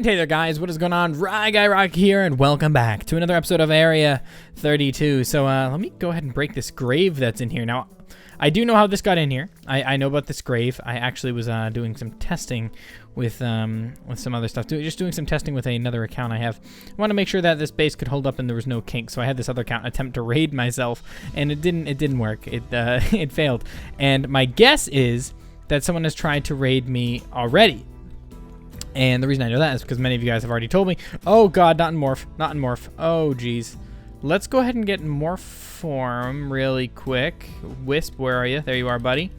And hey there guys, what is going on? RyGuyRock here, and welcome back to another episode of Area 32. So let me go ahead and break this grave that's in here. Now, I do know how this got in here. I know about this grave. I actually was doing some testing with some other stuff. Just doing some testing with another account I have. I want to make sure that this base could hold up and there was no kinks. So I had this other account attempt to raid myself, and it didn't work. It failed. And my guess is that someone has tried to raid me already. And the reason I know that is because many of you guys have already told me. Oh god, not in morph, not in morph. Oh geez. Let's go ahead and get in morph form really quick. Wisp, where are you? There you are, buddy.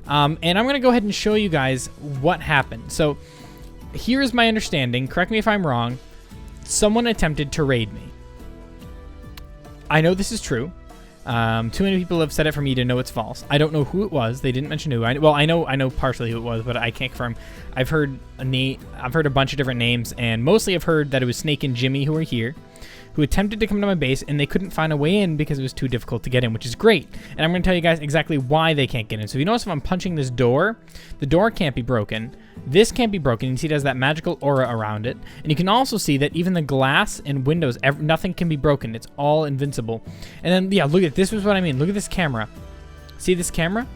And I'm gonna go ahead and show you guys what happened. So here is my understanding. Correct me if I'm wrong. Someone attempted to raid me. I know this is true. Too many people have said it for me to know it's false. I don't know who it was. They didn't mention who. Well, I know partially who it was, but I can't confirm. I've heard a bunch of different names, and mostly I've heard that it was Snake and Jimmy who were here, who attempted to come to my base, and they couldn't find a way in because it was too difficult to get in, which is great. And I'm going to tell you guys exactly why they can't get in. So if you notice, if I'm punching this door, the door can't be broken. This can't be broken. You see it has that magical aura around it. And you can also see that even the glass and windows, nothing can be broken. It's all invincible. And then, yeah, look at this. Was what I mean. Look at this camera. See this camera?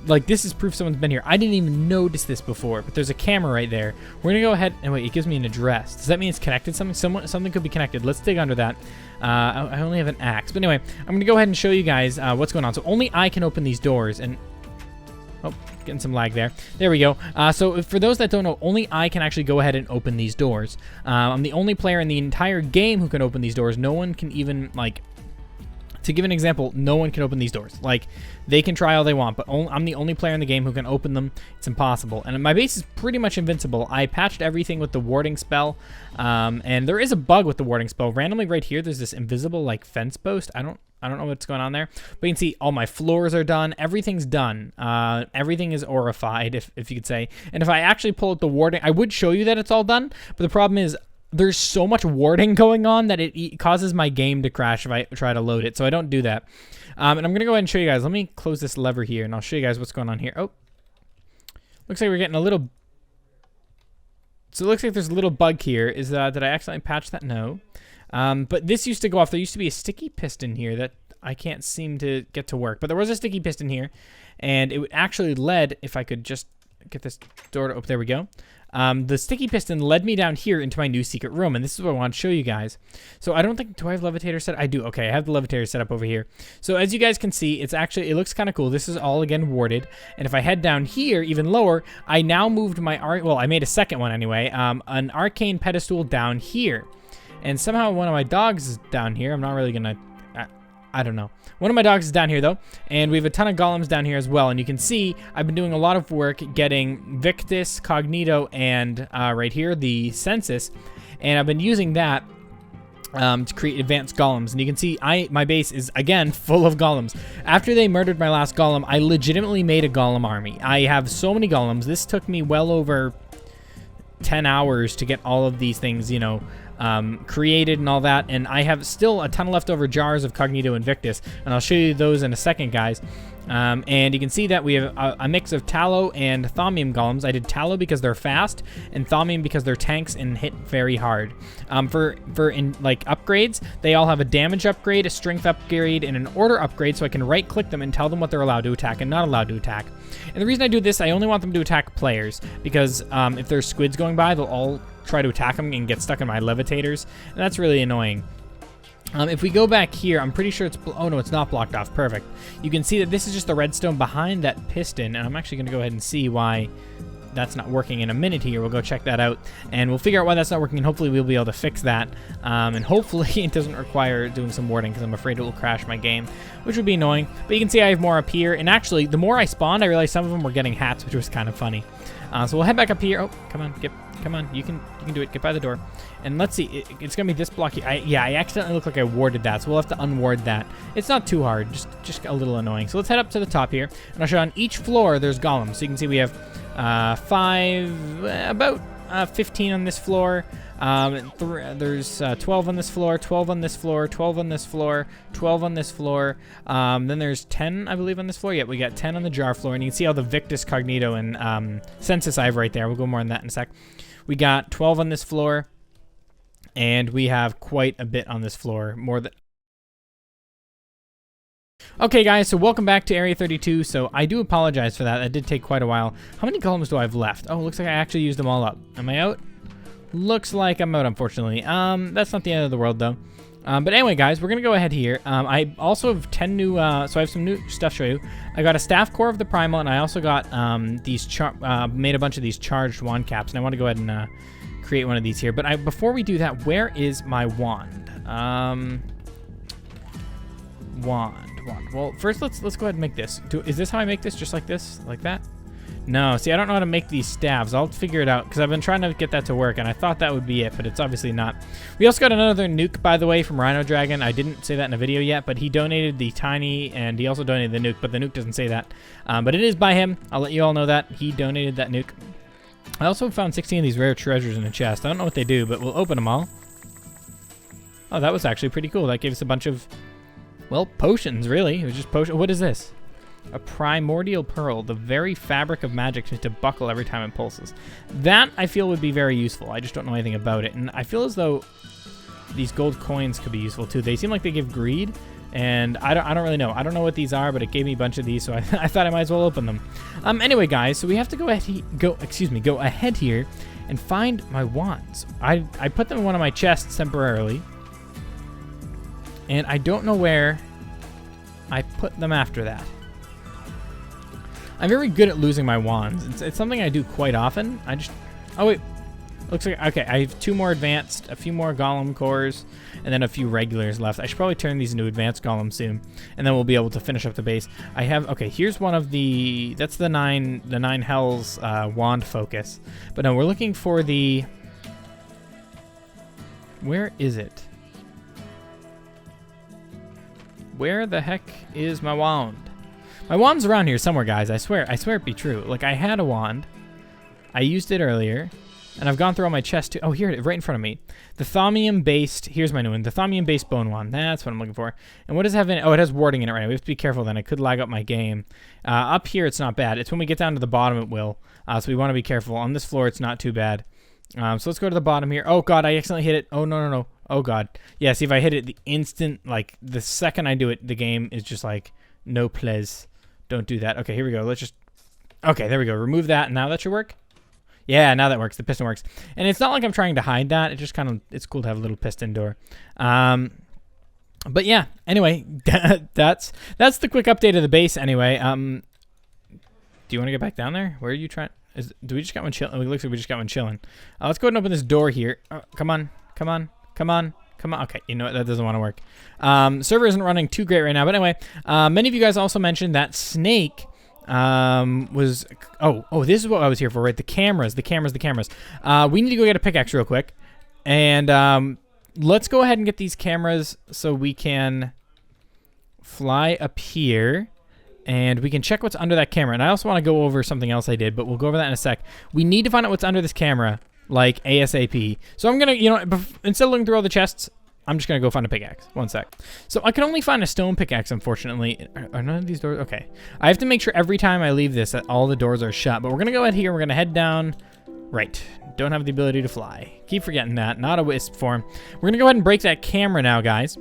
Like, this is proof someone's been here. I didn't even notice this before, but there's a camera right there. We're going to go ahead and wait. It gives me an address. Does that mean it's connected? Something could be connected. Let's dig under that. I only have an axe. But anyway, I'm going to go ahead and show you guys what's going on. So only I can open these doors. And oh, getting some lag there. There we go. So for those that don't know, only I can actually go ahead and open these doors. I'm the only player in the entire game who can open these doors. No one can even, like, to give an example, no one can open these doors. Like, they can try all they want, but I'm the only player in the game who can open them. It's impossible. And my base is pretty much invincible. I patched everything with the warding spell, and there is a bug with the warding spell. Randomly right here, there's this invisible, like, fence post. I don't know what's going on there, but you can see all my floors are done. Everything's done. Everything is aurified, if you could say. And if I actually pull out the warding, I would show you that it's all done, but the problem is, there's so much warding going on that it causes my game to crash if I try to load it, so I don't do that. And I'm going to go ahead and show you guys. Let me close this lever here, and I'll show you guys what's going on here. Oh, looks like we're getting a little... So it looks like there's a little bug here. Did I accidentally patch that? No. But this used to go off. There used to be a sticky piston here that I can't seem to get to work. But there was a sticky piston here, and it actually led, if I could just get this door to open. There we go. The sticky piston led me down here into my new secret room, and this is what I want to show you guys. So I don't think, do I have levitator set? I do. Okay, I have the levitator set up over here. So as you guys can see, it looks kind of cool. This is all again warded, and if I head down here even lower, I now moved my I made a second one anyway, an arcane pedestal down here, and somehow one of my dogs is down here. I'm not really gonna. I don't know. One of my dogs is down here, though, and we have a ton of golems down here as well. And you can see I've been doing a lot of work getting Victus, Cognito, and right here, the Census. And I've been using that to create advanced golems. And you can see my base is, again, full of golems. After they murdered my last golem, I legitimately made a golem army. I have so many golems. This took me well over 10 hours to get all of these things, you know, created and all that, and I have still a ton of leftover jars of Cognito and Victus, and I'll show you those in a second, guys. And you can see that we have a mix of Tallow and Thaumium golems. I did Tallow because they're fast, and Thaumium because they're tanks and hit very hard. For upgrades, they all have a damage upgrade, a strength upgrade, and an order upgrade, so I can right-click them and tell them what they're allowed to attack and not allowed to attack. And the reason I do this, I only want them to attack players, because if there's squids going by, they'll all try to attack them and get stuck in my levitators, and that's really annoying. If we go back here, I'm pretty sure it's... Oh, no, it's not blocked off. Perfect. You can see that this is just the redstone behind that piston, and I'm actually going to go ahead and see why that's not working in a minute here. We'll go check that out, and we'll figure out why that's not working, and hopefully we'll be able to fix that. And hopefully it doesn't require doing some warding, because I'm afraid it will crash my game, which would be annoying. But you can see I have more up here, and actually, the more I spawned, I realized some of them were getting hats, which was kind of funny. So we'll head back up here. Oh, come on, you can do it. Get by the door. And let's see, it's gonna be this block here. I accidentally look like I warded that, so we'll have to unward that. It's not too hard, just a little annoying. So let's head up to the top here, and I'll show you on each floor there's golems. So you can see we have about 15 on this floor. There's 12 on this floor, 12 on this floor, 12 on this floor, 12 on this floor. Then there's 10, I believe, on this floor. Yeah, we got 10 on the jar floor, and you can see all the Victus, Cognito, and Census I have right there. We'll go more on that in a sec. We got 12 on this floor, and we have quite a bit on this floor, more than... Okay, guys, so welcome back to Area 32. So I do apologize for that. That did take quite a while. How many golems do I have left? Oh, looks like I actually used them all up. Am I out? Looks like I'm out, unfortunately. That's not the end of the world, though. But anyway, guys, we're going to go ahead here. I also have 10 new, so I have some new stuff to show you. I got a staff core of the primal, and I also got made a bunch of these charged wand caps, and I want to go ahead and create one of these here. But before we do that, where is my wand? Wand. Well, first let's go ahead and make this. Is this how I make this? Just like this? Like that? No, see, I don't know how to make these staves. I'll figure it out, because I've been trying to get that to work, and I thought that would be it, but it's obviously not. We also got another nuke, by the way, from Rhino Dragon. I didn't say that in a video yet, but he donated the tiny, and he also donated the nuke, but the nuke doesn't say that. But it is by him. I'll let you all know that. He donated that nuke. I also found 16 of these rare treasures in a chest. I don't know what they do, but we'll open them all. Oh, that was actually pretty cool. That gave us a bunch of... well, potions, really. It was just potion. What is this? A primordial pearl. The very fabric of magic seems to buckle every time it pulses. That, I feel, would be very useful. I just don't know anything about it. And I feel as though these gold coins could be useful, too. They seem like they give greed, and I don't really know. I don't know what these are, but it gave me a bunch of these, so I thought I might as well open them. Anyway, guys, so we have to go ahead here and find my wands. I put them in one of my chests temporarily, and I don't know where I put them after that. I'm very good at losing my wands. It's something I do quite often. Oh wait, looks like, okay, I have 2 more advanced, a few more golem cores, and then a few regulars left. I should probably turn these into advanced golems soon, and then we'll be able to finish up the base. I have, okay, here's one of the, that's the nine hells wand focus. But no, we're looking for the, where is it? Where the heck is my wand? My wand's around here somewhere, guys. I swear it be true. Like, I had a wand. I used it earlier, and I've gone through all my chests too. Oh, here it is, right in front of me. The thaumium-based, here's my new one. The thaumium-based bone wand. That's what I'm looking for. And what does it have in it? Oh, it has warding in it right now. We have to be careful then. I could lag up my game. Up here, it's not bad. It's when we get down to the bottom, it will. So we want to be careful. On this floor, it's not too bad. So let's go to the bottom here. Oh, God, I accidentally hit it. Oh, no. Oh, God. Yeah, see, if I hit it the instant, like, the second I do it, the game is just like, no please. Don't do that. Okay, here we go. Let's just... okay, there we go. Remove that. Now that should work? Yeah, now that works. The piston works. And it's not like I'm trying to hide that. It just kind of... it's cool to have a little piston door. But yeah, anyway, that's the quick update of the base anyway. Do you want to get back down there? Where are you trying... do we just got one chilling? It looks like we just got one chilling. Let's go ahead and open this door here. Come on. Okay, you know what? That doesn't want to work. Server isn't running too great right now. But anyway, many of you guys also mentioned that Snake was... oh, this is what I was here for, right? The cameras. We need to go get a pickaxe real quick. And let's go ahead and get these cameras so we can fly up here. And we can check what's under that camera. And I also want to go over something else I did, but we'll go over that in a sec. We need to find out what's under this camera, like ASAP. So I'm going to, instead of looking through all the chests, I'm just going to go find a pickaxe. One sec. So I can only find a stone pickaxe, unfortunately. Are none of these doors? Okay. I have to make sure every time I leave this that all the doors are shut. But we're going to go ahead here. We're going to head down. Right. Don't have the ability to fly. Keep forgetting that. Not a wisp form. We're going to go ahead and break that camera now, guys.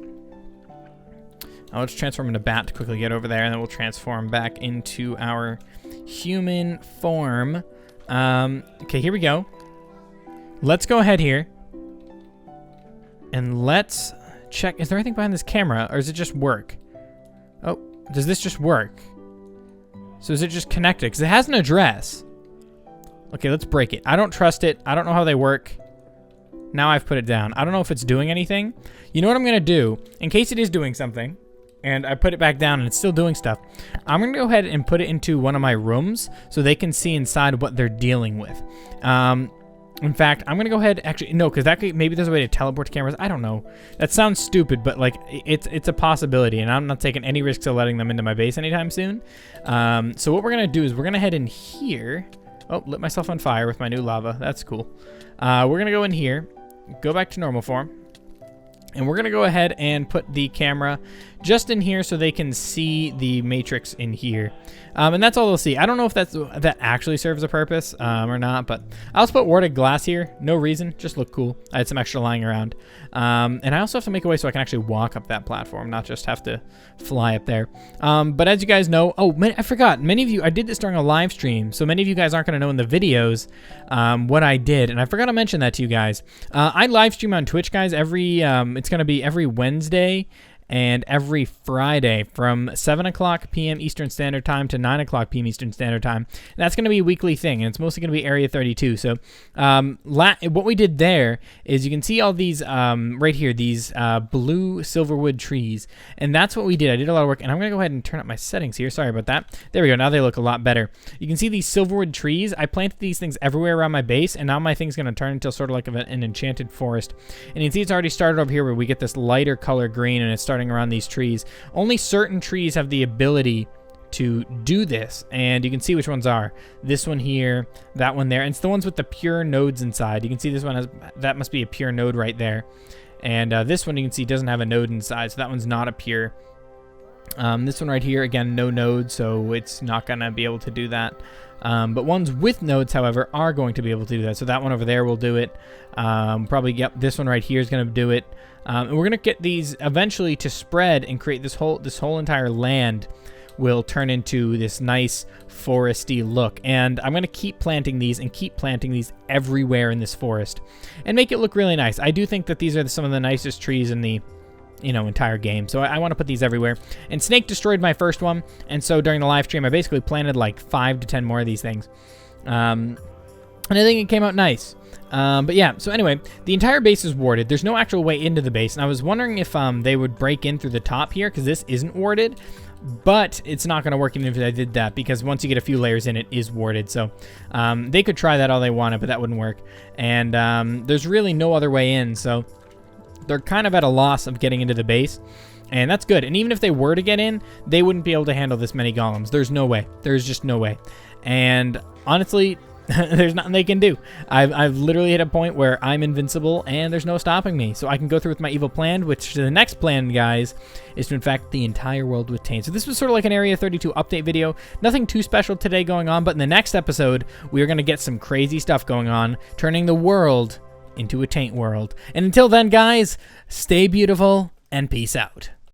I'll just transform into bat to quickly get over there, and then we'll transform back into our human form. Okay, here we go. Let's go ahead here. And let's check. Is there anything behind this camera, or does it just work? Oh, does this just work? So is it just connected? Because it has an address. Okay, let's break it. I don't trust it. I don't know how they work. Now I've put it down. I don't know if it's doing anything. You know what I'm going to do? In case it is doing something, and I put it back down and it's still doing stuff, I'm going to go ahead and put it into one of my rooms so they can see inside what they're dealing with. In fact, I'm going to go ahead, actually, no, because that could, maybe there's a way to teleport to cameras. I don't know. That sounds stupid, but like it's a possibility, and I'm not taking any risks of letting them into my base anytime soon. So what we're going to do is we're going to head in here. Oh, lit myself on fire with my new lava. That's cool. We're going to go in here, go back to normal form. And we're going to go ahead and put the camera just in here so they can see the matrix in here. And that's all they'll see. I don't know if that actually serves a purpose or not, but I also put warded glass here. No reason, just look cool. I had some extra lying around. And I also have to make a way so I can actually walk up that platform, not just have to fly up there. But as you guys know, oh, I forgot. Many of you, I did this during a live stream, so many of you guys aren't going to know in the videos what I did, and I forgot to mention that to you guys. I live stream on Twitch, guys, it's going to be every Wednesday and every Friday from 7 o'clock p.m. Eastern Standard Time to 9 o'clock p.m. Eastern Standard Time. And that's going to be a weekly thing, and it's mostly going to be Area 32. So what we did there is you can see all these, right here, these blue silverwood trees, and that's what we did. I did a lot of work, and I'm going to go ahead and turn up my settings here. Sorry about that. There we go. Now they look a lot better. You can see these silverwood trees. I planted these things everywhere around my base, and now my thing's going to turn into sort of like an enchanted forest. And you can see it's already started over here where we get this lighter color green, and it's starting around these trees. Only certain trees have the ability to do this, and you can see which ones are. This one here, that one there, and it's the ones with the pure nodes inside. You can see this one that must be a pure node right there. And this one you can see doesn't have a node inside, so that one's not a pure. This one right here, again, no node, so it's not gonna be able to do that. But ones with nodes, however, are going to be able to do that. So that one over there will do it. Probably, yep, this one right here is going to do it. And we're going to get these eventually to spread and create this whole entire land will turn into this nice foresty look. And I'm going to keep planting these and keep planting these everywhere in this forest and make it look really nice. I do think that these are some of the nicest trees in the entire game. So I want to put these everywhere. And Snake destroyed my first one, and so during the live stream I basically planted like 5 to 10 more of these things. And I think it came out nice. But yeah, so anyway, the entire base is warded. There's no actual way into the base, and I was wondering if they would break in through the top here, because this isn't warded. But it's not going to work even if I did that, because once you get a few layers in, it is warded. So they could try that all they wanted, but that wouldn't work. And there's really no other way in, so they're kind of at a loss of getting into the base, and that's good. And even if they were to get in, they wouldn't be able to handle this many golems. There's no way. There's just no way. And honestly, there's nothing they can do. I've literally hit a point where I'm invincible, and there's no stopping me. So I can go through with my evil plan, which the next plan, guys, is to infect the entire world with taint. So this was sort of like an Area 32 update video. Nothing too special today going on, but in the next episode, we are going to get some crazy stuff going on, turning the world into a taint world. And until then, guys, stay beautiful and peace out.